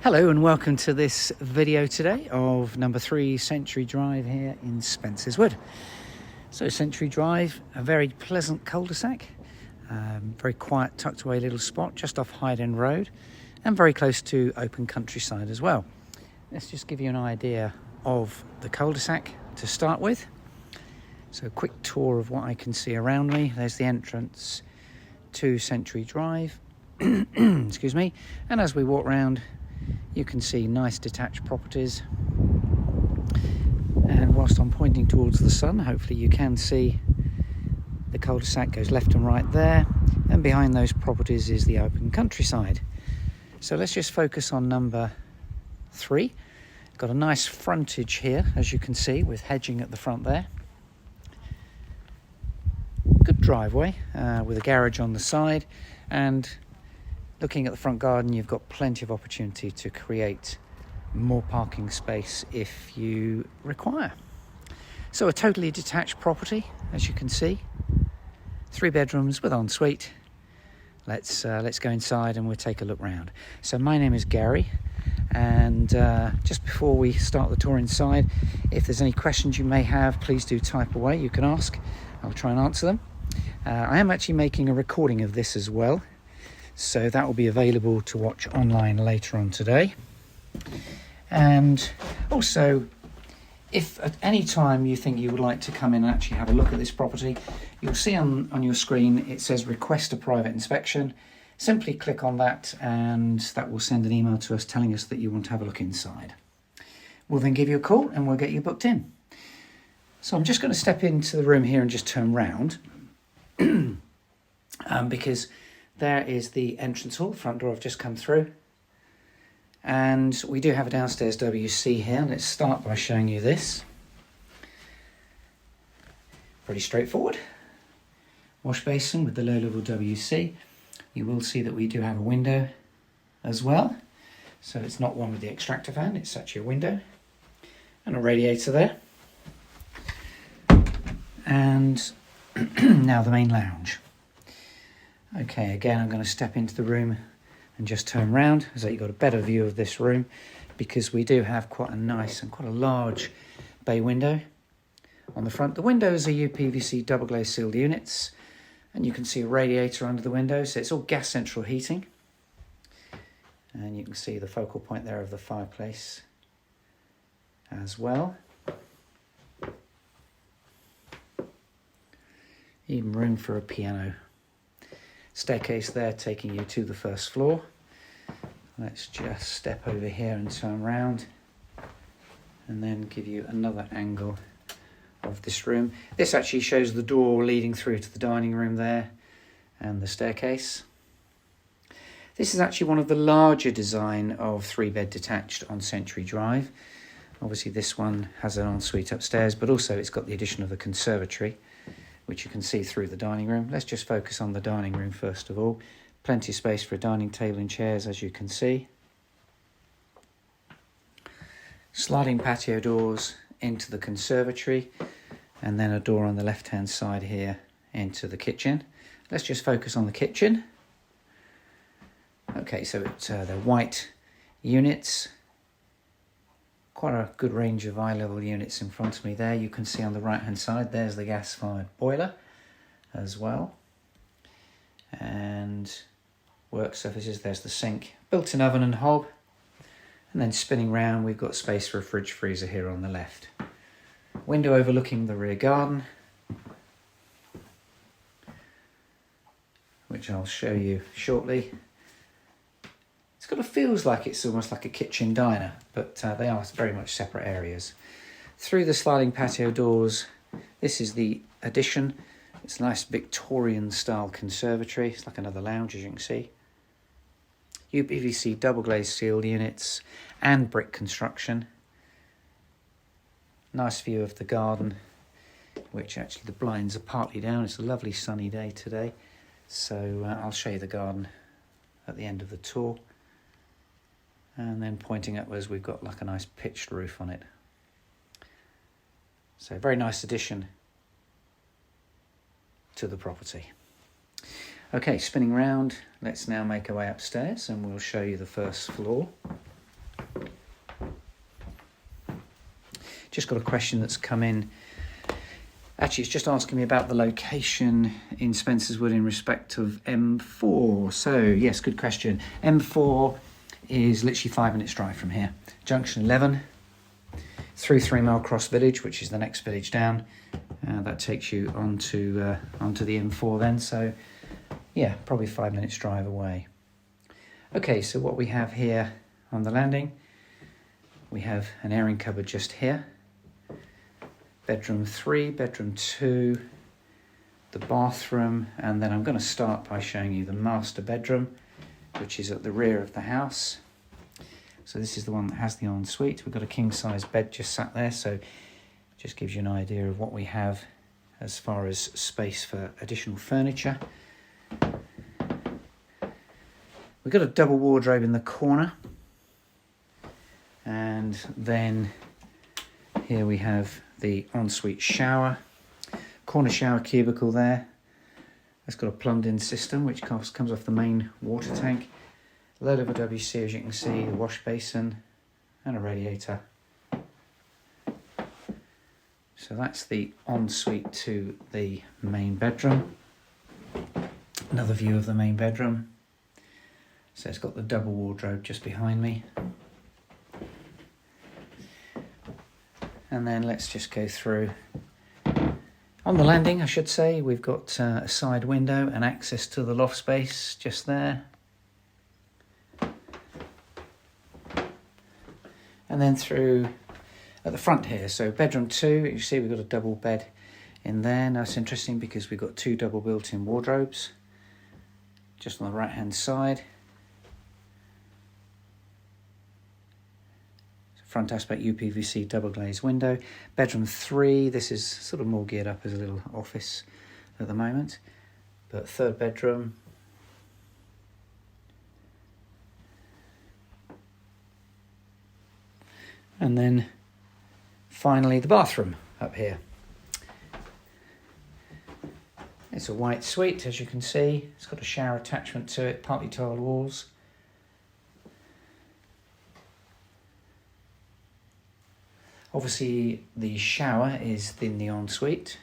Hello and welcome to this video today of number 3 Century Drive here in Spencer's Wood. So Century Drive, a very pleasant cul-de-sac, very quiet tucked away little spot just off Hyde End Road and very close to open countryside as well. Let's just give you an idea of the cul-de-sac to start with. So a quick tour of what I can see around me. There's the entrance to Century Drive, excuse me, and as we walk round you can see nice detached properties, and whilst I'm pointing towards the sun, hopefully you can see the cul-de-sac goes left and right there, and behind those properties is the open countryside. So let's just focus on number 3. Got a nice frontage here, as you can see, with hedging at the front there. Good driveway with a garage on the side, and looking at the front garden, you've got plenty of opportunity to create more parking space if you require. So a totally detached property, as you can see. 3 bedrooms with ensuite. Let's go inside and we'll take a look round. So my name is Gary, and just before we start the tour inside, if there's any questions you may have, please do type away. You can ask. I'll try and answer them. I am actually making a recording of this as well, so that will be available to watch online later on today. And also, if at any time you think you would like to come in and actually have a look at this property, you'll see on your screen it says request a private inspection. Simply click on that and that will send an email to us telling us that you want to have a look inside. We'll then give you a call and we'll get you booked in. So I'm just going to step into the room here and just turn round because there is the entrance hall, front door I've just come through. And we do have a downstairs WC here. Let's start by showing you this. Pretty straightforward. Wash basin with the low level WC. You will see that we do have a window as well. So it's not one with the extractor fan, it's actually a window. And a radiator there. And now the main lounge. Okay, again, I'm going to step into the room and just turn round so you've got a better view of this room, because we do have quite a nice and quite a large bay window on the front. The windows are UPVC double glazed sealed units, and you can see a radiator under the window, so it's all gas central heating. And you can see the focal point there of the fireplace as well. Even room for a piano. Staircase there taking you to the first floor. Let's just step over here and turn round and then give you another angle of this room. This actually shows the door leading through to the dining room there and the staircase. This is actually one of the larger design of 3-bed detached on Century Drive. Obviously this one has an ensuite upstairs, but also it's got the addition of a conservatory, which you can see through the dining room. Let's just focus on the dining room first of all. Plenty of space for a dining table and chairs, as you can see. Sliding patio doors into the conservatory, and then a door on the left-hand side here into the kitchen. Let's just focus on the kitchen. Okay, so they're white units. Quite a good range of eye-level units in front of me there. You can see on the right-hand side, there's the gas-fired boiler as well. And work surfaces, there's the sink, built-in oven and hob. And then spinning round, we've got space for a fridge freezer here on the left. Window overlooking the rear garden, which I'll show you shortly. It's got a feels like it's almost like a kitchen diner, but they are very much separate areas. Through the sliding patio doors, this is the addition. It's a nice Victorian style conservatory. It's like another lounge, as you can see. UPVC double glazed sealed units and brick construction. Nice view of the garden, which actually the blinds are partly down. It's a lovely sunny day today, so I'll show you the garden at the end of the tour. And then pointing upwards, we've got like a nice pitched roof on it. So very nice addition to the property. Okay, spinning round, let's now make our way upstairs and we'll show you the first floor. Just got a question that's come in. Actually, it's just asking me about the location in Spencer's Wood in respect of M4. So, yes, good question. M4 is literally 5 minutes drive from here. Junction 11, through 3 Mile Cross Village, which is the next village down. That takes you onto the M4 then. So, yeah, probably 5 minutes drive away. Okay, so what we have here on the landing, we have an airing cupboard just here. Bedroom 3, bedroom 2, the bathroom, and then I'm going to start by showing you the master bedroom, which is at the rear of the house. So this is the one that has the ensuite. We've got a king-size bed just sat there, so it just gives you an idea of what we have as far as space for additional furniture. We've got a double wardrobe in the corner, and then here we have the ensuite shower, corner shower cubicle there. It's got a plumbed-in system which comes off the main water tank. A load of a WC, as you can see, the wash basin, and a radiator. So that's the ensuite to the main bedroom. Another view of the main bedroom. So it's got the double wardrobe just behind me. And then let's just go through. On the landing, I should say, we've got a side window and access to the loft space just there. And then through at the front here, so bedroom 2, you see we've got a double bed in there. Now it's interesting because we've got 2 double built-in wardrobes just on the right-hand side. Front aspect UPVC double glazed window. Bedroom 3, this is sort of more geared up as a little office at the moment. But third bedroom. And then finally the bathroom up here. It's a white suite, as you can see. It's got a shower attachment to it, partly tiled walls. Obviously, the shower is in the ensuite,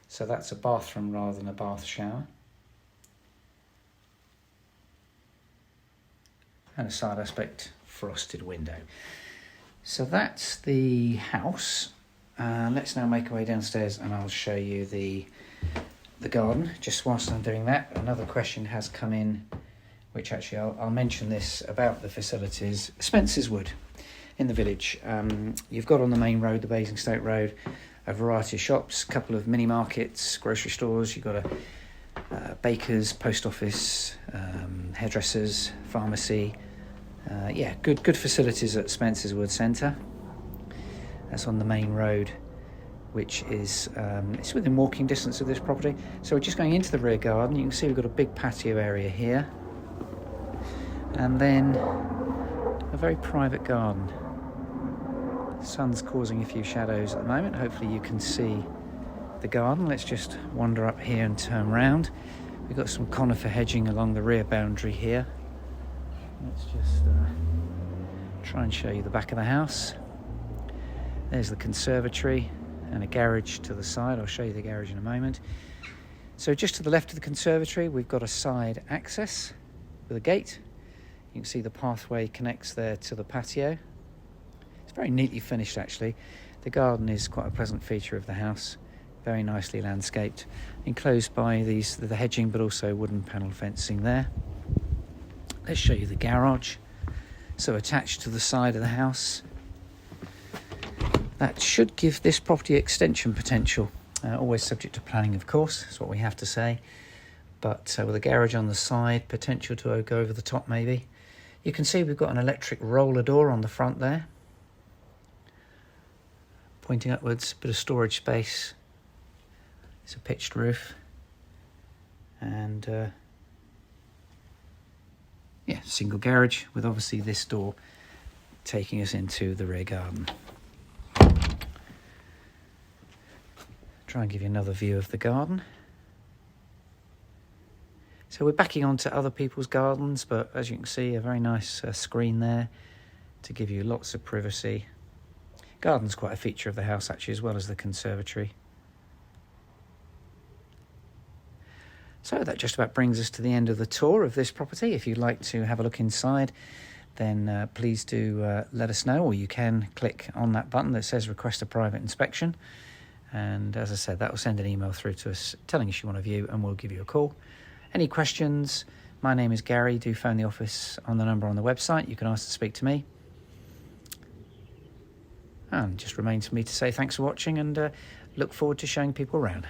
so that's a bathroom rather than a bath shower. And a side aspect frosted window. So that's the house. Let's now make our way downstairs and I'll show you the garden. Just whilst I'm doing that, another question has come in, which actually I'll mention this about the facilities. Spencer's Wood. In the village, you've got on the main road, the Basingstoke Road, a variety of shops, a couple of mini markets, grocery stores. You've got a baker's, post office, hairdressers, pharmacy. Yeah, good facilities at Spencer's Wood Centre. That's on the main road, which is it's within walking distance of this property. So we're just going into the rear garden. You can see we've got a big patio area here, and then a very private garden. The sun's causing a few shadows at the moment. Hopefully you can see the garden. Let's just wander up here and turn round. We've got some conifer hedging along the rear boundary here. Let's just try and show you the back of the house. There's the conservatory and a garage to the side. I'll show you the garage in a moment. So just to the left of the conservatory, we've got a side access with a gate. You can see the pathway connects there to the patio. It's very neatly finished, actually. The garden is quite a pleasant feature of the house. Very nicely landscaped, enclosed by the hedging, but also wooden panel fencing there. Let's show you the garage. So attached to the side of the house. That should give this property extension potential. Always subject to planning, of course. That's what we have to say. But with a garage on the side, potential to go over the top maybe. You can see we've got an electric roller door on the front there. Pointing upwards, a bit of storage space. It's a pitched roof. And yeah, single garage with obviously this door taking us into the rear garden. Try and give you another view of the garden. So we're backing onto other people's gardens, but as you can see, a very nice screen there to give you lots of privacy. Garden's quite a feature of the house actually, as well as the conservatory. So that just about brings us to the end of the tour of this property. If you'd like to have a look inside, then please do let us know, or you can click on that button that says request a private inspection. And as I said, that will send an email through to us telling us you want to view, and we'll give you a call. Any questions? My name is Gary. Do phone the office on the number on the website. You can ask to speak to me. And it just remains for me to say thanks for watching, and look forward to showing people around.